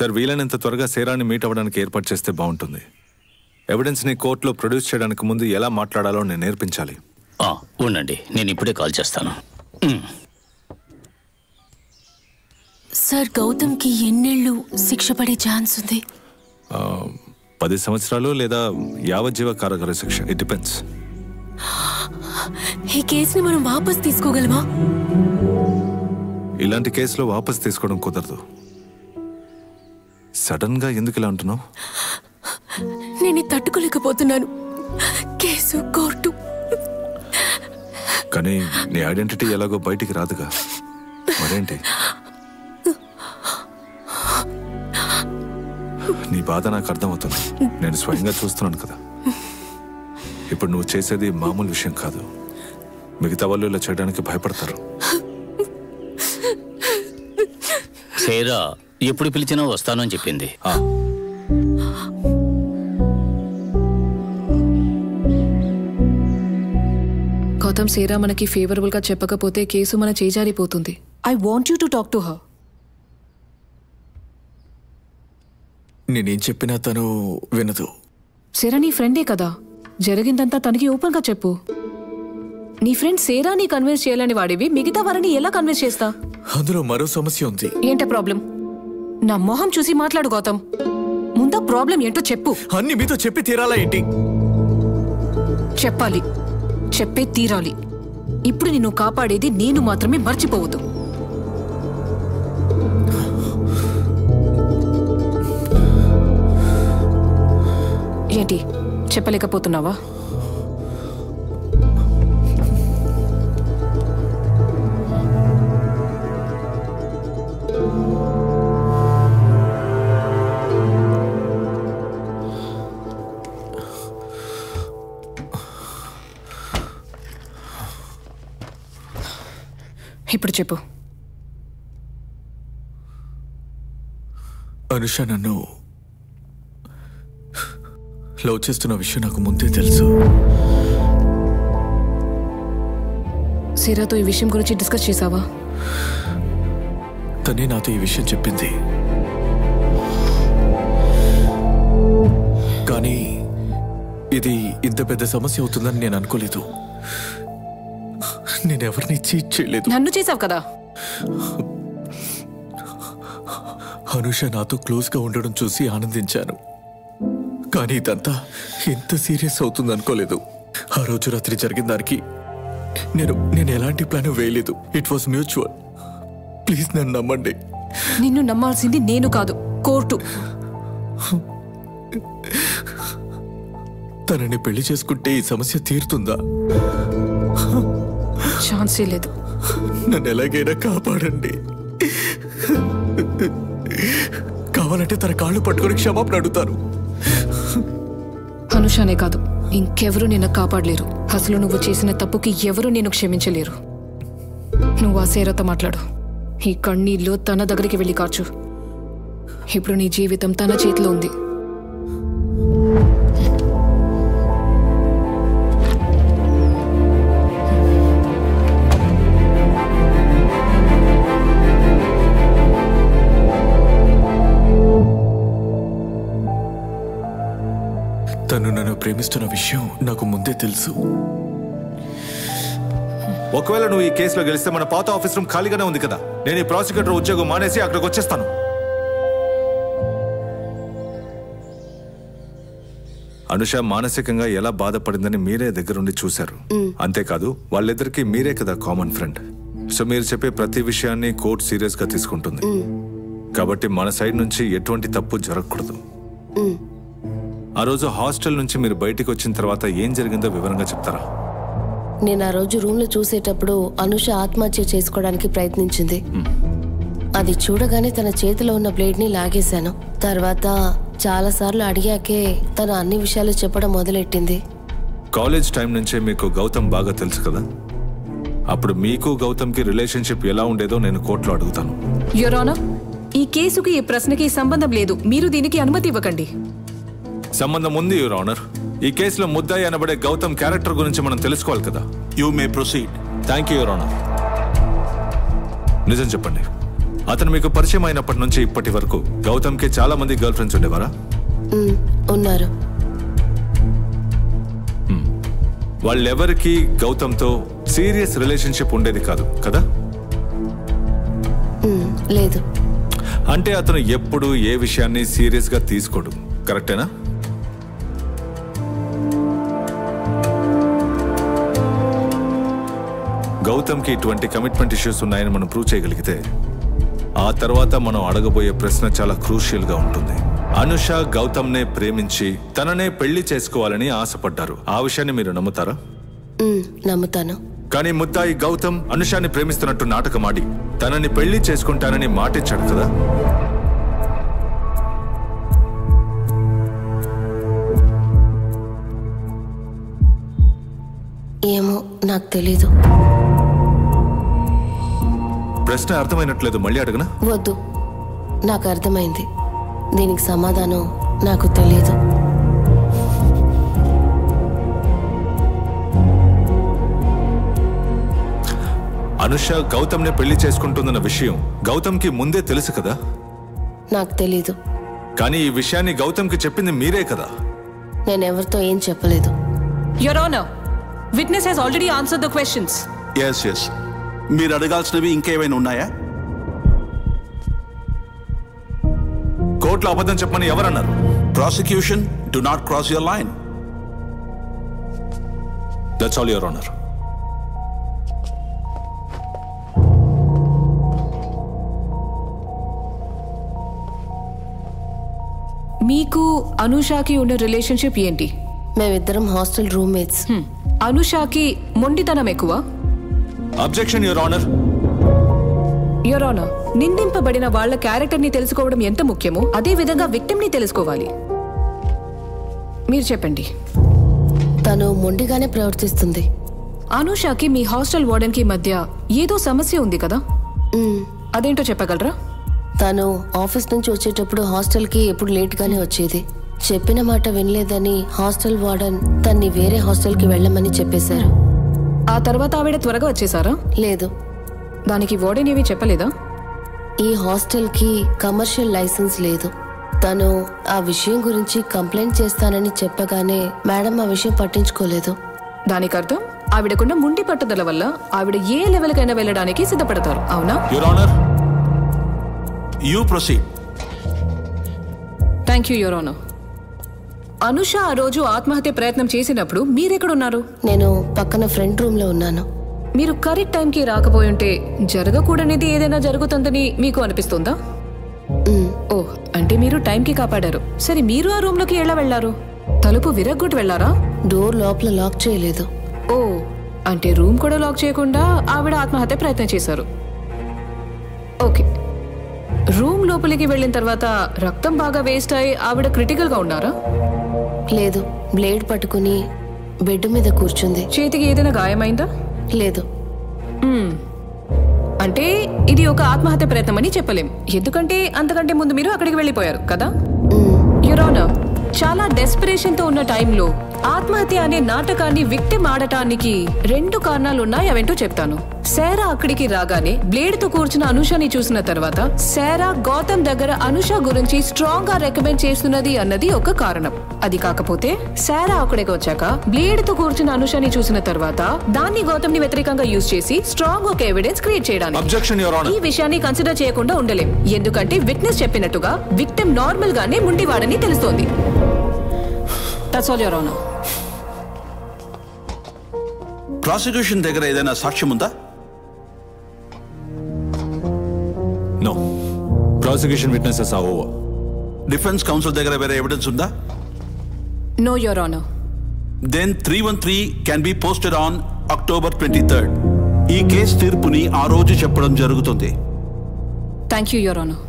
Sir, వీలైనంత త్వరగా సేరాన్ని meet అవ్వడానికి ఏర్పాటు చేస్తే బాగుంటుంది. ఎవిడెన్స్ని కోర్టులో ప్రొడ్యూస్ చేయడానికి ముందు ఎలా మాట్లాడాలో నేను నేర్పించాలి. ఉండండి, నేను ఇప్పుడే కాల్ చేస్తాను. సార్, గౌతమ్కి ఎన్నేళ్ళు శిక్ష పడే ఛాన్స్ ఉంది? 10 సంవత్సరాలు లేదా యావజ్జీవ కారాగార శిక్ష. It depends. ఈ కేసుని మనం వాపస్ తీసుకోగలమా? ఇలాంటి కేసులో వాపస్ తీసుకోవడం కుదరదు. సడన్ గా ఎందుకు ఇలా అంటున్నావు? నేను తట్టుకోలేకపోతున్నాను. Case, court. కానీ నీ ఐడెంటిటీ ఎలాగో బయటికి రాదుగా, మరేంటి? నీ బాధ నాకు అర్థమవుతుంది. నేను స్వయంగా చూస్తున్నాను కదా. ఇప్పుడు నువ్వు చేసేది మామూలు విషయం కాదు. మిగతా వాళ్ళు ఇలా చేయడానికి భయపడతారు. సేరా ఎప్పుడు పిలిచినా వస్తాను అని చెప్పింది. గౌతమ్, సేరా మనకి ఫేవరబుల్ గా చెప్పకపోతే కేసు మన చేజారిపోతుంది. I want you to talk to her. నేనేం చెప్పినా తను వినదు. సేరా నీ ఫ్రెండే కదా, జరిగిందంతా తనకి ఓపెన్ గా చెప్పు. నీ ఫ్రెండ్ సేరాని కన్విన్స్ చేయాలని వాడివి మిగతా వారిని ఎలా కన్విన్స్ చేస్తా? అందులో మరో సమస్య ఉంది. ఏంటే ప్రాబ్లం? నా మొహం చూసి మాట్లాడు గౌతమ్. ముందా ప్రాబ్లం ఏంటో చెప్పు. అన్ని మీతో చెప్పి తీరాలా ఏంటి? చెప్పాలి, చెప్పే తీరాలి. ఇప్పుడు నిన్ను కాపాడేది నేను మాత్రమే, మర్చిపోవద్దు. ఏంటి చెప్పలేకపోతున్నావా? ఇప్పుడు చెప్పు. అనుష నన్ను లవ్ చేస్తున్న విషయం నాకు ముందే తెలుసు. సేరాతో ఈ విషయం గురించి డిస్కస్ చేసావా? తనే నాతో ఈ విషయం చెప్పింది. కానీ ఇది ఇంత పెద్ద సమస్య అవుతుందని నేను అనుకోలేదు. నేనెవరిని చీట్ చేయలేదు. నన్ను చేసావు కదా. అనుష నాతో క్లోజ్గా ఉండడం చూసి ఆనందించాను. కానీ ఇదంతా ఎంత సీరియస్ అవుతుంది అనుకోలేదు. ఆ రోజు రాత్రి జరిగిన దానికి నేను ఎలాంటి ప్లాన్ వేయలేదు. It was mutual. ప్లీజ్ నన్ను నమ్మండి. నిన్ను నమ్మాల్సింది నేను కాదు, కోర్టు. తనని పెళ్లి చేసుకుంటే ఈ సమస్య తీరుతుందా? ఛాన్సే లేదు. నన్ను ఎలాగైనా కాపాడండి. కావాలంటే తన కాళ్ళు పట్టుకొని క్షమాపణ అడుగుతారు. అనుషానే కాదు, ఇంకెవరూ నిన్ను కాపాడలేరు. అసలు నువ్వు చేసిన తప్పుకి ఎవరూ నేను క్షమించలేరు. నువ్వు ఆ సేరతో మాట్లాడు. ఈ కన్నీళ్ళు తన దగ్గరికి వెళ్ళి కార్చు. ఇప్పుడు నీ జీవితం తన చేతిలో ఉంది. తను నన్ను ప్రేమిస్తున్న విషయం నాకు ముందే తెలుసు. ఒకవేళ నువ్వు ఈ కేసులో గెలిస్తే మన పాత ఆఫీస్ రూమ్ ఖాళీగానే ఉంది కదా. నేను ఈ ప్రాసిక్యూటర్ ఉద్యోగం మానేసి అక్కడికి వచ్చేస్తాను. అనుష మానసికంగా ఎలా బాధపడిందని మీరే దగ్గరుండి చూశారు. అంతేకాదు వాళ్ళిద్దరికి మీరే కదా కామన్ ఫ్రెండ్. సో మీరు చెప్పే ప్రతి విషయాన్ని కోర్టు సీరియస్ గా తీసుకుంటుంది. కాబట్టి మన సైడ్ నుంచి ఎటువంటి తప్పు జరగకూడదు. ఆ రోజు హాస్టల్ నుంచి మీరు బయటికి వచ్చిన తర్వాత ఏం జరిగిందో వివరంగా చెప్తారా? నేను ఆ రోజు రూమ్ లో చూసేటప్పుడు అనుష ఆత్మహత్య చేసుకోవడానికి ప్రయత్నించింది. అది చూడగానే తన చేతిలో ఉన్న బ్లేడ్ ని లాగేశాను. తర్వాత చాలా సార్లు అడిగాకే తన అన్ని విషయాలు చెప్పడం మొదలెట్టింది. కాలేజ్ టైం నుంచే మీకు గౌతమ్ బాగా తెలుసు కదా. అప్పుడు మీకు గౌతమ్ కి రిలేషన్షిప్ ఎలా ఉండేదో నేను కోర్టులో అడుగుతాను. యువర్ ఆనర్, ఈ కేసుకి ఈ ప్రశ్నకి సంబంధం లేదు. మీరు దీనికి అనుమతి ఇవ్వకండి. సంబంధం ఉంది యువర్ ఆనర్. ఈ కేసులో ముద్దాయి అనబడే గౌతమ్ క్యారెక్టర్ గురించి మనం తెలుసుకోవాలి కదా. You may proceed. Thank you your honour. నిజం చెప్పండి, అతను మీకు పరిచయం అయినప్పటి నుంచి ఇప్పటి వరకు గౌతమ్కి చాలా మంది గర్ల్ ఫ్రెండ్స్ ఉండేవారా? ఉన్నారు. వాళ్ళెవరికి గౌతమ్తో సీరియస్ రిలేషన్షిప్ ఉండేది కాదు కదా? లేదు. అంటే అతను ఎప్పుడు ఏ విషయాన్ని సీరియస్ గా తీసుకోడు, కరెక్టేనా? గౌతమ్కి ఇటువంటి కమిట్మెంట్ ఇష్యూస్ ఉన్నాయని మనం ప్రూవ్ చేయగలిగితే ఆ తర్వాత మనం అడగబోయే ప్రశ్న చాలా క్రూషియల్ గా ఉంటుంది. అనుష గౌతమ్నే ప్రేమించి తననే పెళ్లి చేసుకోవాలని ఆశపడ్డారు. ఆ విషయాన్ని మీరు నమ్ముతారా? నమ్ముతాను. కానీ ముద్దాయి గౌతమ్ అనుషాన్ని ప్రేమిస్తున్నట్టు నాటకమాడి తనని పెళ్లి చేసుకుంటానని మాటిచ్చాడు కదా? ఏమో నాకు తెలీదు. ప్రశ్న అర్థమైనట్లేదు, మళ్ళీ అడగనా? వద్దు, నాకు అర్థమైంది. దీనికి సమాధానం నాకు తెలీదు. అనుష గౌతమ్ని పెళ్లి చేసుకుంటుందన్న విషయం గౌతమ్కి ముందే తెలుసు కదా? నాకు తెలీదు. కానీ ఈ విషయాన్ని గౌతమ్కి చెప్పింది మీరే కదా? నేనెవరితో ఏం చెప్పలేదు. Your Honor, witness has already answered the questions. Yes మీరు అడగాల్సినవి ఇంకేమైనా ఉన్నాయా? కోర్టులో అబద్ధం చెప్పమని ఎవరన్నారు? Prosecution do not cross your line. That's all your honour. మీకు అనుషాకి ఉన్న రిలేషన్షిప్ ఏంటి? మేమిద్దరం హాస్టల్ రూమ్మేట్స్. అనుషాకి మొండితనం ఎక్కువ? Objection your honour. Your honour, నిందింపబడిన వాళ్ళ క్యారెక్టర్ ని తెలుసుకోవడం ఎంత ముఖ్యమో అదే విధంగా విక్టిమ్ ని తెలుసుకోవాలి. మీరు చెప్పండి. తను మొండిగానే ప్రవర్తిస్తుంది. అనుషాకి మీ హాస్టల్ వార్డెన్ కి మధ్య ఏదో సమస్య ఉంది కదా? అదేంటో చెప్పగలరా? తను ఆఫీస్ నుంచి వచ్చేటప్పుడు హాస్టల్కి ఎప్పుడు లేట్గానే వచ్చేది. చెప్పిన మాట వినలేదని హాస్టల్ వార్డెన్ తన్ని వేరే హాస్టల్కి వెళ్ళమని చెప్పేశారు. ఆ తర్వాత ఆవిడ త్వరగా వచ్చేసారా? లేదు. దానికి వార్డెన్ ఏమీ చెప్పలేదా? ఈ హాస్టల్కి కమర్షియల్ లైసెన్స్ లేదు. తను ఆ విషయం గురించి కంప్లైంట్ చేస్తానని చెప్పగానే మేడం ఆ విషయం పట్టించుకోలేదు. దానికి అర్థం ఆవిడకున్న ముండి పట్టుదల వల్ల ఆవిడ ఏ లెవెల్కైనా వెళ్ళడానికి సిద్ధపడతారు, అవునా? Your honour. You proceed. Thank you your honour. Anusha ఆ రోజు ఆత్మహత్య ప్రయత్నం చేసినప్పుడు మీరెక్కడున్నారు? నేను పక్కన ఫ్రంట్ రూమ్ లో ఉన్నాను. మీరు కరెక్ట్ టైంకి రాకపోయుంటే జరగకూడనిది ఏదైనా జరుగుతుందని మీకు అనిపిస్తుందా? ఓ, అంటే మీరు టైంకి కాపాడారు. సరే, మీరు ఆ రూమ్ లోకి ఎలా వెళ్లారు? తలుపు విరగ్గొట్టి వెళ్లారా? డోర్ లోపల లాక్ చేయలేదు. ఓ, అంటే రూమ్ కూడా లాక్ చేయకుండా ఆవిడ ఆత్మహత్య ప్రయత్నం చేశారు. ఓకే. రూమ్ లోపలికి వెళ్ళిన తర్వాత రక్తం బాగా వేస్ట్ అయి ఆవిడ క్రిటికల్ గా ఉన్నారా? లేదు. బ్లేడ్ పట్టుకుని బెడ్ మీద కూర్చుంది. చేతికి ఏదైనా గాయమైందా? లేదు. అంటే ఇది ఒక ఆత్మహత్య ప్రయత్నం అని చెప్పలేం, ఎందుకంటే అంతకంటే ముందు మీరు అక్కడికి వెళ్ళిపోయారు కదా? యువర్ ఆనర్, చాలా డెస్పిరేషన్ తో ఉన్న టైంలో ఆత్మహత్య అనే నాటకాన్ని విక్టిమ్ ఆడటానికి 2 కారణాలు ఉన్నాయి. అవేంటో చెప్తాను. శారా అక్కడికి రాగానే బ్లేడ్ తో కూర్చున్న అనుషని చూసిన తర్వాత శారా గౌతమ్ దగ్గర అనుష గురించి స్ట్రాంగ్ గా రికమెండ్ చేస్తున్నది అన్నది ఒక కారణం. అది కాకపోతే శారా అక్కడికి వచ్చాక బ్లేడ్ తో కూర్చున్న అనుషని చూసిన తర్వాత దాన్ని గౌతమ్ ని వ్యతిరేకంగా యూజ్ చేసి స్ట్రాంగ్ ఒక ఎవిడెన్స్ క్రియేట్ చేయడానికి ఈ విషయాన్ని కన్సిడర్ చేయకుండా ఉండలేం, ఎందుకంటే విట్నెస్ చెప్పినట్టుగా విక్టిమ్ నార్మల్ గానే ముండివాడని తెలుస్తోంది. That's all your honour. Prosecution దగ్గర ఏదైనా సాక్ష్యం ఉందా? No. Prosecution witnesses are over. Defence counsel దగ్గర వేరే ఎవిడెన్స్ ఉందా? No your honour. Then 313 can be posted on October 23rd. ఈ కేసు తీర్పుని ఆ రోజు చెప్పడం జరుగుతుంది. Thank you your honour.